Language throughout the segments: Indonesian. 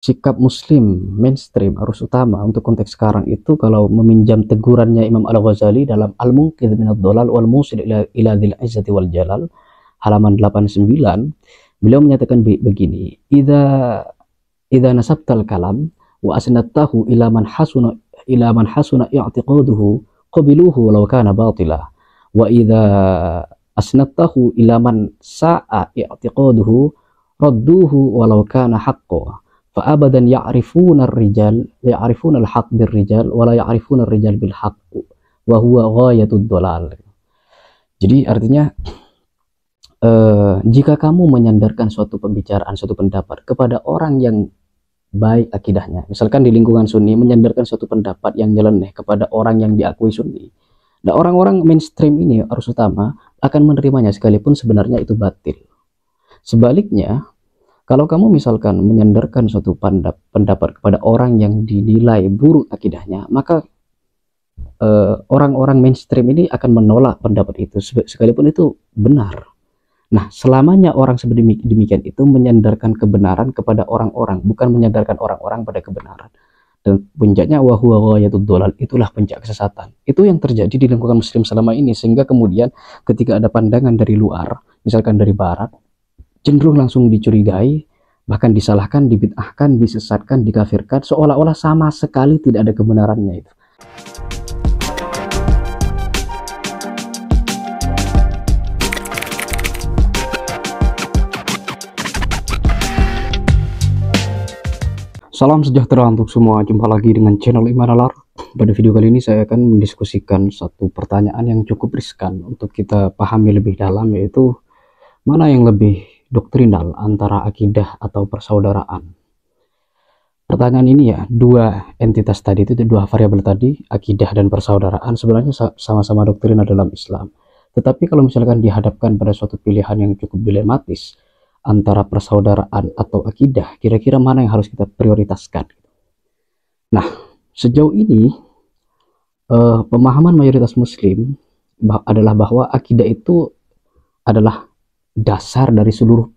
sikap muslim mainstream arus utama untuk konteks sekarang itu, kalau meminjam tegurannya Imam Al-Ghazali dalam Al-Munqidh min ad-Dhalal wal Musil ila Dzil Izzati wal Jalal halaman 89, beliau menyatakan begini, idza nasabtal kalam wa asnadtahu ila man hasuna i'tiqaduhu qabiluhu walau kana batila, wa idza asnadtahu ila man sa'a i'tiqaduhu radduhu walau kana haqqo, fa abadan ya'rifuna al-haq birrijal wa la ya'rifuna ar-rijal bil haqq wa huwa ghayatud dhalal. Jadi artinya, jika kamu menyandarkan suatu pembicaraan, suatu pendapat kepada orang yang baik akidahnya, misalkan di lingkungan Sunni menyandarkan suatu pendapat yang nyeleneh kepada orang yang diakui Sunni, nah orang-orang mainstream ini arus utama akan menerimanya sekalipun sebenarnya itu batil. Sebaliknya, kalau kamu misalkan menyandarkan suatu pendapat kepada orang yang dinilai buruk akidahnya, maka orang-orang mainstream ini akan menolak pendapat itu sekalipun itu benar. Nah, selamanya orang demikian itu menyandarkan kebenaran kepada orang-orang, bukan menyandarkan orang-orang pada kebenaran. Dan puncaknya wa huwa ghayatud dhalal, itulah puncak kesesatan. Itu yang terjadi di lingkungan muslim selama ini, sehingga kemudian ketika ada pandangan dari luar, misalkan dari barat, cenderung langsung dicurigai, bahkan disalahkan, dibid'ahkan, disesatkan, dikafirkan, seolah-olah sama sekali tidak ada kebenarannya itu. Salam sejahtera untuk semua, jumpa lagi dengan channel Iman Nalar. Pada video kali ini saya akan mendiskusikan satu pertanyaan yang cukup riskan untuk kita pahami lebih dalam, yaitu mana yang lebih doktrinal antara akidah atau persaudaraan. Pertanyaan ini ya, dua entitas tadi itu, dua variabel tadi, akidah dan persaudaraan, sebenarnya sama-sama doktrinal dalam Islam. Tetapi kalau misalkan dihadapkan pada suatu pilihan yang cukup dilematis antara persaudaraan atau akidah, kira-kira mana yang harus kita prioritaskan? Nah, sejauh ini pemahaman mayoritas muslim adalah bahwa akidah itu adalah dasar dari seluruh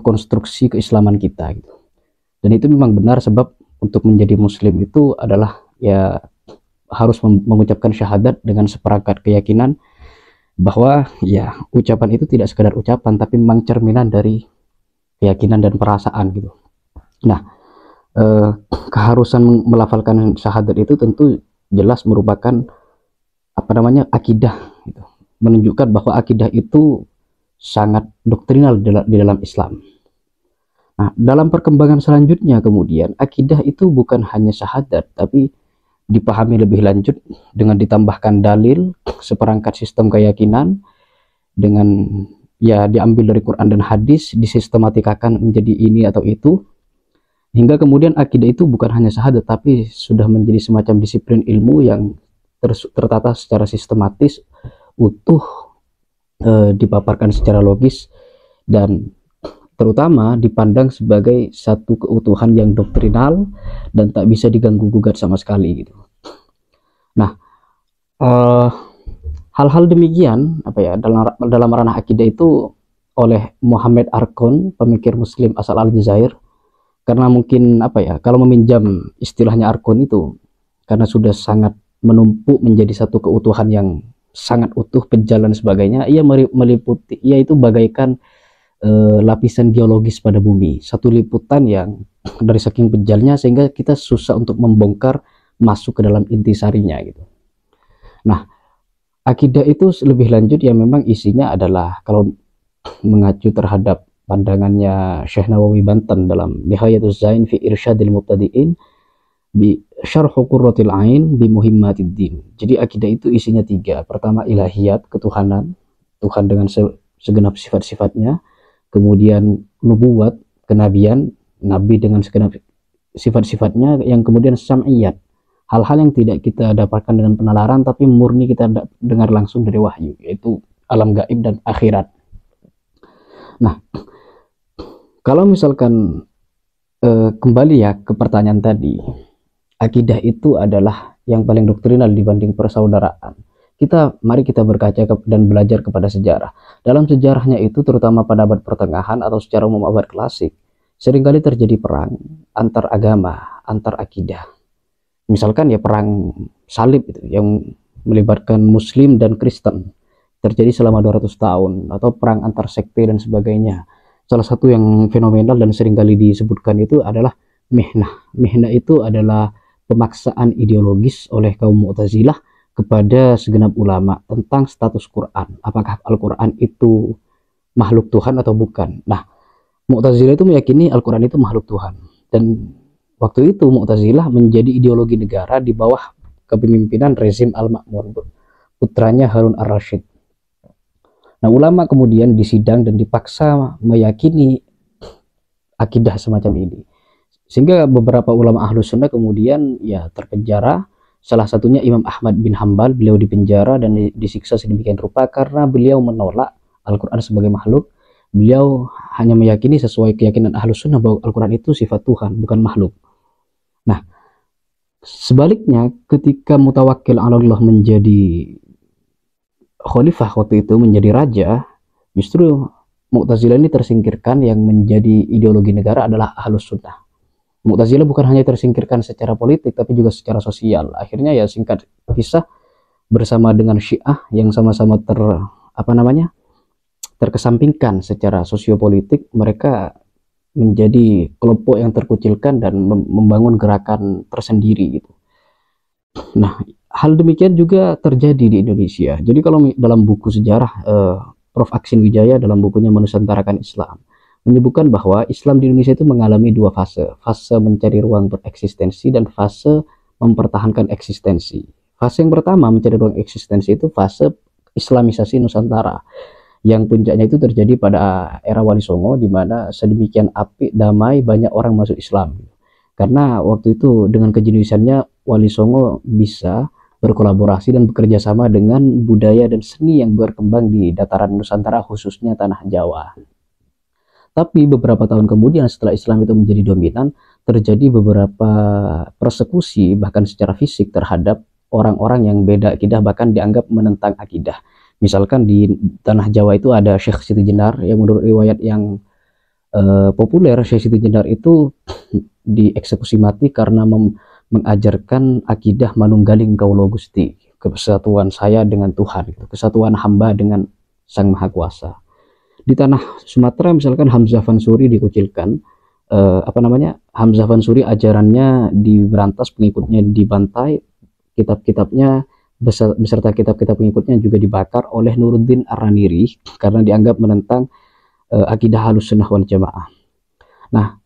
konstruksi keislaman kita gitu. Dan itu memang benar, sebab untuk menjadi muslim itu adalah ya harus mengucapkan syahadat dengan seperangkat keyakinan bahwa ya ucapan itu tidak sekedar ucapan, tapi memang cerminan dari keyakinan dan perasaan gitu. Nah, keharusan melafalkan syahadat itu tentu jelas merupakan akidah gitu. Menunjukkan bahwa akidah itu sangat doktrinal di dalam Islam. Nah, dalam perkembangan selanjutnya kemudian akidah itu bukan hanya syahadat, tapi dipahami lebih lanjut dengan ditambahkan dalil, seperangkat sistem keyakinan, dengan ya diambil dari Quran dan hadis, disistematikakan menjadi ini atau itu, hingga kemudian akidah itu bukan hanya syahadat, tapi sudah menjadi semacam disiplin ilmu yang tertata secara sistematis, utuh, dipaparkan secara logis, dan terutama dipandang sebagai satu keutuhan yang doktrinal dan tak bisa diganggu gugat sama sekali gitu. Nah, hal-hal demikian dalam ranah akidah itu oleh Muhammad Arkon, pemikir muslim asal Aljazair, karena mungkin kalau meminjam istilahnya Arkon itu, karena sudah sangat menumpuk menjadi satu keutuhan yang sangat utuh, pejal dan sebagainya, ia meliputi, yaitu bagaikan lapisan geologis pada bumi, satu liputan yang dari saking pejalnya sehingga kita susah untuk membongkar masuk ke dalam intisarinya gitu. Nah, akidah itu lebih lanjut ya, memang isinya adalah, kalau mengacu terhadap pandangannya Syekh Nawawi Banten dalam Nihayatuz Zain fi Irsyadil Mubtadi'in bi Syarh Qurratil Ain bi Muhimmatid Din. Jadi akidah itu isinya tiga. Pertama, ilahiyat, ketuhanan, Tuhan dengan segenap sifat-sifatnya. Kemudian nubuat, kenabian, nabi dengan segenap sifat-sifatnya. Yang kemudian sam'iyat, hal-hal yang tidak kita dapatkan dengan penalaran, tapi murni kita dengar langsung dari wahyu, yaitu alam gaib dan akhirat. Nah, kalau misalkan kembali ya ke pertanyaan tadi, akidah itu adalah yang paling doktrinal dibanding persaudaraan. Mari kita berkaca dan belajar kepada sejarah. Dalam sejarahnya itu, terutama pada abad pertengahan atau secara umum abad klasik, seringkali terjadi perang antar agama, antar akidah. Misalkan ya perang salib itu yang melibatkan Muslim dan Kristen terjadi selama 200 tahun, atau perang antar sekte dan sebagainya. Salah satu yang fenomenal dan seringkali disebutkan itu adalah mihnah. Mihnah itu adalah pemaksaan ideologis oleh kaum Mu'tazilah kepada segenap ulama tentang status Quran. Apakah Al-Quran itu makhluk Tuhan atau bukan? Nah, Mu'tazilah itu meyakini Al-Quran itu makhluk Tuhan. Dan waktu itu Mu'tazilah menjadi ideologi negara di bawah kepemimpinan rezim Al-Ma'mun, putranya Harun ar-Rasyid. Nah, ulama kemudian disidang dan dipaksa meyakini akidah semacam ini. Sehingga beberapa ulama Ahlus Sunnah kemudian ya terpenjara. Salah satunya Imam Ahmad bin Hambal, beliau dipenjara dan disiksa sedemikian rupa karena beliau menolak Al-Quran sebagai makhluk. Beliau hanya meyakini sesuai keyakinan Ahlus Sunnah bahwa Al-Quran itu sifat Tuhan, bukan makhluk. Nah, sebaliknya ketika Mutawakkil 'ala Allah menjadi khalifah waktu itu, menjadi raja, justru Mu'tazilah ini tersingkirkan. Yang menjadi ideologi negara adalah Ahlus Sunnah. Mu'tazilah bukan hanya tersingkirkan secara politik tapi juga secara sosial. Akhirnya ya singkat kisah, bersama dengan Syiah yang sama-sama terkesampingkan secara sosiopolitik, mereka menjadi kelompok yang terkucilkan dan membangun gerakan tersendiri gitu. Nah, hal demikian juga terjadi di Indonesia. Jadi kalau dalam buku sejarah, Prof. Aksin Wijaya dalam bukunya Menusantarakan Islam menyebutkan bahwa Islam di Indonesia itu mengalami dua fase. Fase mencari ruang bereksistensi dan fase mempertahankan eksistensi. Fase yang pertama, mencari ruang eksistensi, itu fase Islamisasi Nusantara, yang puncaknya itu terjadi pada era Wali Songo, di mana sedemikian apik, damai, banyak orang masuk Islam. Karena waktu itu dengan kejeniusannya Wali Songo bisa berkolaborasi dan bekerja sama dengan budaya dan seni yang berkembang di dataran Nusantara, khususnya tanah Jawa. Tapi beberapa tahun kemudian setelah Islam itu menjadi dominan, terjadi beberapa persekusi bahkan secara fisik terhadap orang-orang yang beda akidah, bahkan dianggap menentang akidah. Misalkan di tanah Jawa itu ada Syekh Siti Jenar, yang menurut riwayat yang populer, Syekh Siti Jenar itu dieksekusi mati karena mengajarkan akidah manunggaling kaulo Gusti, kesatuan saya dengan Tuhan, kesatuan hamba dengan Sang Maha Kuasa. Di tanah Sumatera misalkan Hamzah Fansuri dikucilkan, Hamzah Fansuri ajarannya diberantas, pengikutnya dibantai, kitab-kitabnya beserta kitab-kitab pengikutnya juga dibakar oleh Nuruddin Ar-Raniri karena dianggap menentang akidah Ahlus Sunnah wal Jamaah. Nah,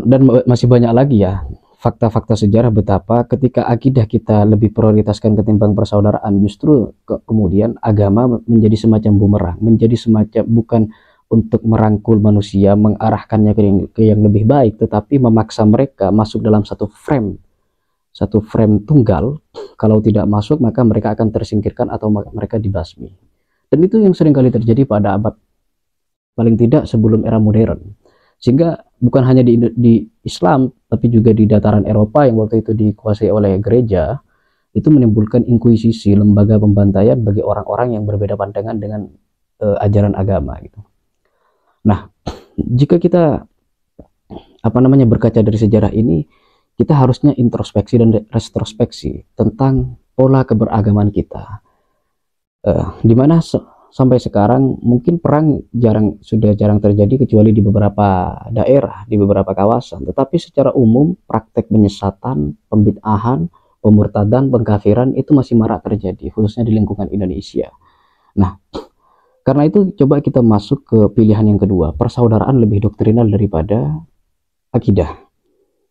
dan masih banyak lagi ya fakta-fakta sejarah betapa ketika akidah kita lebih prioritaskan ketimbang persaudaraan, justru kemudian agama menjadi semacam bumerang, menjadi semacam bukan untuk merangkul manusia, mengarahkannya ke yang lebih baik, tetapi memaksa mereka masuk dalam satu frame tunggal. Kalau tidak masuk maka mereka akan tersingkirkan atau mereka dibasmi. Dan itu yang sering kali terjadi pada abad paling tidak sebelum era modern. Sehingga bukan hanya di Islam tapi juga di dataran Eropa yang waktu itu dikuasai oleh gereja, itu menimbulkan inkuisisi, lembaga pembantaian bagi orang-orang yang berbeda pandangan dengan ajaran agama gitu. Nah, jika kita berkaca dari sejarah ini, kita harusnya introspeksi dan retrospeksi tentang pola keberagaman kita, di mana sampai sekarang mungkin perang sudah jarang terjadi kecuali di beberapa daerah, di beberapa kawasan. Tetapi secara umum praktek penyesatan, pembid'ahan, pemurtadan, pengkafiran itu masih marak terjadi, khususnya di lingkungan Indonesia. Nah, karena itu coba kita masuk ke pilihan yang kedua, persaudaraan lebih doktrinal daripada akidah.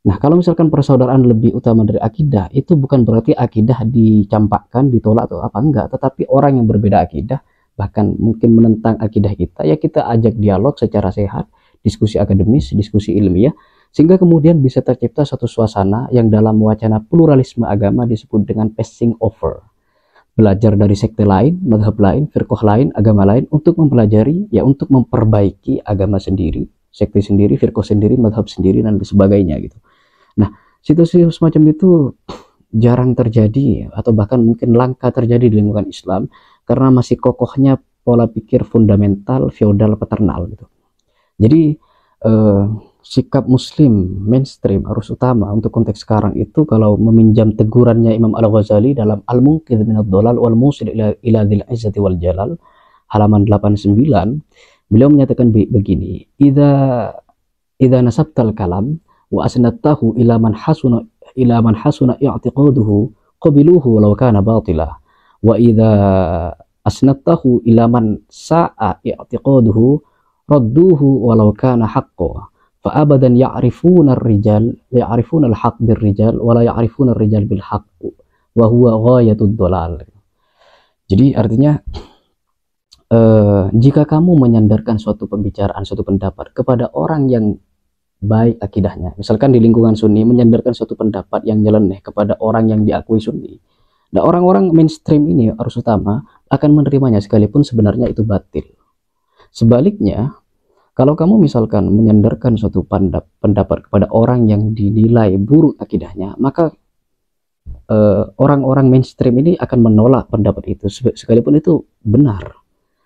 Nah, kalau misalkan persaudaraan lebih utama dari akidah, itu bukan berarti akidah dicampakkan, ditolak atau apa, enggak. Tetapi orang yang berbeda akidah, bahkan mungkin menentang akidah kita, ya kita ajak dialog secara sehat, diskusi akademis, diskusi ilmiah, sehingga kemudian bisa tercipta satu suasana yang dalam wacana pluralisme agama disebut dengan passing over. Belajar dari sekte lain, mazhab lain, firqah lain, agama lain, untuk mempelajari, ya untuk memperbaiki agama sendiri, sekte sendiri, firqah sendiri, mazhab sendiri, dan sebagainya gitu. Nah, situasi semacam itu jarang terjadi atau bahkan mungkin langka terjadi di lingkungan Islam karena masih kokohnya pola pikir fundamental feodal paternal gitu. Jadi sikap muslim mainstream arus utama untuk konteks sekarang itu, kalau meminjam tegurannya Imam Al-Ghazali dalam Al-Munqidh minadh Dhalal wal Musil ila Dzil Izzati wal Jalal halaman 89, beliau menyatakan begini, idza nasabtal kalam wa asnadtahu ila man hasuna i'tiqaduhu qabiluhu walau kana batila, wa idza asnadtahu ila man sa'a i'tiqaduhu radduhu walau kana haqqo, fa abadan ya'rifuna al-haq bir-rijal wa la ya'rifuna ar-rijal bil-haq wa huwa ghayatud dhalal. Jadi artinya jika kamu menyandarkan suatu pembicaraan, suatu pendapat kepada orang yang baik akidahnya, misalkan di lingkungan Sunni menyandarkan suatu pendapat yang nyeleneh kepada orang yang diakui Sunni, nah orang-orang mainstream ini arus utama akan menerimanya sekalipun sebenarnya itu batil. Sebaliknya, kalau kamu misalkan menyandarkan suatu pendapat kepada orang yang dinilai buruk akidahnya, maka orang-orang mainstream ini akan menolak pendapat itu sekalipun itu benar.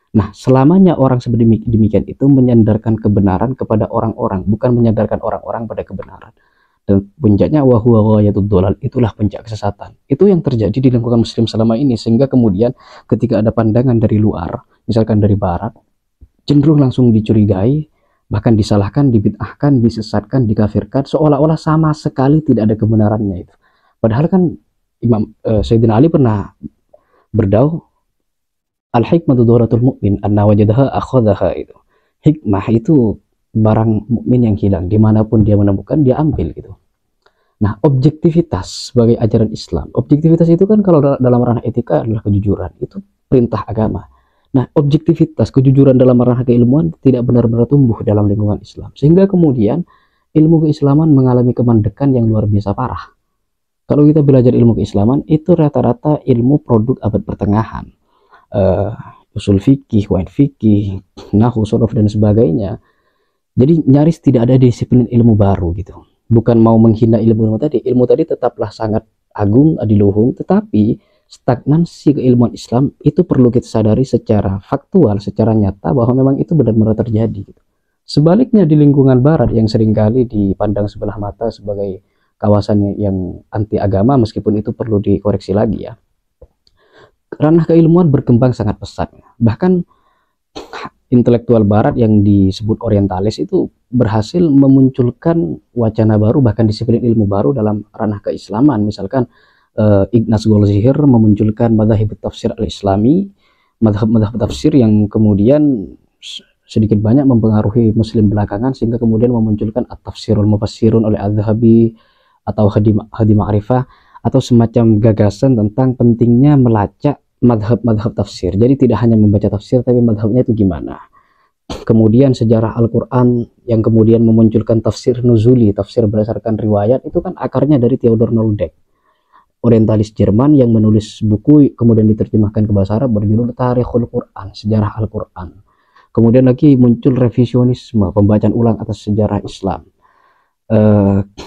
Nah, selamanya orang sedemikian itu menyandarkan kebenaran kepada orang-orang, bukan menyandarkan orang-orang pada kebenaran. Dan puncaknya wahuwa ghayatud dhalal, itulah puncak kesesatan. Itu yang terjadi di lingkungan muslim selama ini, sehingga kemudian ketika ada pandangan dari luar, misalkan dari barat, cenderung langsung dicurigai, bahkan disalahkan, dibid'ahkan, disesatkan, dikafirkan, seolah-olah sama sekali tidak ada kebenarannya itu. Padahal kan Sayyidina Ali pernah berdauh, al-hikmatu dhuratul mu'min anna wajadaha akhadhaha, itu hikmah itu barang mukmin yang hilang, dimanapun dia menemukan dia ambil gitu. Nah, objektivitas sebagai ajaran Islam, objektivitas itu kan kalau dalam ranah etika adalah kejujuran, itu perintah agama. Nah, objektivitas, kejujuran dalam ranah keilmuan tidak benar-benar tumbuh dalam lingkungan Islam, sehingga kemudian ilmu keislaman mengalami kemandekan yang luar biasa parah. Kalau kita belajar ilmu keislaman, itu rata-rata ilmu produk abad pertengahan, usul fikih, wain fikih, nahwu, shorof, dan sebagainya. Jadi nyaris tidak ada disiplin ilmu baru gitu. Bukan mau menghina ilmu tadi tetaplah sangat agung, adiluhung, tetapi stagnansi keilmuan Islam itu perlu kita sadari secara faktual, secara nyata, bahwa memang itu benar-benar terjadi gitu. Sebaliknya di lingkungan barat yang seringkali dipandang sebelah mata sebagai kawasan yang anti agama, meskipun itu perlu dikoreksi lagi ya, ranah keilmuan berkembang sangat pesat. Bahkan intelektual barat yang disebut orientalis itu berhasil memunculkan wacana baru, bahkan disiplin ilmu baru dalam ranah keislaman. Misalkan Ignaz Goldziher memunculkan madhab tafsir al-islami, madhab tafsir yang kemudian sedikit banyak mempengaruhi muslim belakangan, sehingga kemudian memunculkan at-tafsirul mufassirun oleh Az-Zahabi atau Hadi Ma'rifah, atau semacam gagasan tentang pentingnya melacak madhab tafsir. Jadi tidak hanya membaca tafsir, tapi madhabnya itu gimana. Kemudian sejarah Al-Quran yang kemudian memunculkan tafsir nuzuli, tafsir berdasarkan riwayat, itu kan akarnya dari Theodor Nolde, orientalis Jerman yang menulis buku kemudian diterjemahkan ke bahasa Arab berjudul Tarikhul Quran, sejarah Al-Quran. Kemudian lagi muncul revisionisme, pembacaan ulang atas sejarah Islam.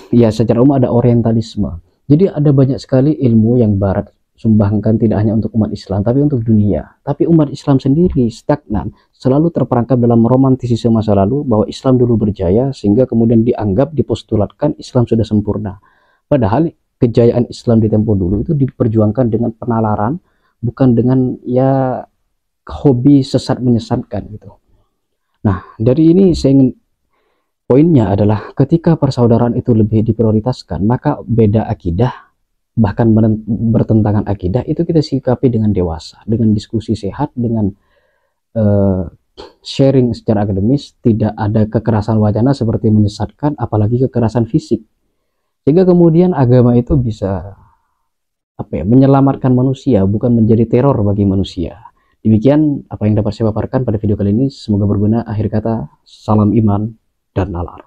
Ya secara umum ada orientalisme. Jadi ada banyak sekali ilmu yang barat sumbangkan, tidak hanya untuk umat Islam tapi untuk dunia. Tapi umat Islam sendiri stagnan, selalu terperangkap dalam romantisisme masa lalu bahwa Islam dulu berjaya, sehingga kemudian dianggap, dipostulatkan Islam sudah sempurna. Padahal kejayaan Islam di tempo dulu itu diperjuangkan dengan penalaran, bukan dengan ya hobi sesat menyesatkan gitu. Nah, dari ini saya ingin poinnya adalah ketika persaudaraan itu lebih diprioritaskan, maka beda akidah, bahkan bertentangan akidah, itu kita sikapi dengan dewasa, dengan diskusi sehat, dengan sharing secara akademis, tidak ada kekerasan wacana seperti menyesatkan, apalagi kekerasan fisik. Sehingga kemudian agama itu bisa menyelamatkan manusia, bukan menjadi teror bagi manusia. Demikian apa yang dapat saya paparkan pada video kali ini, semoga berguna. Akhir kata, salam iman dan nalar.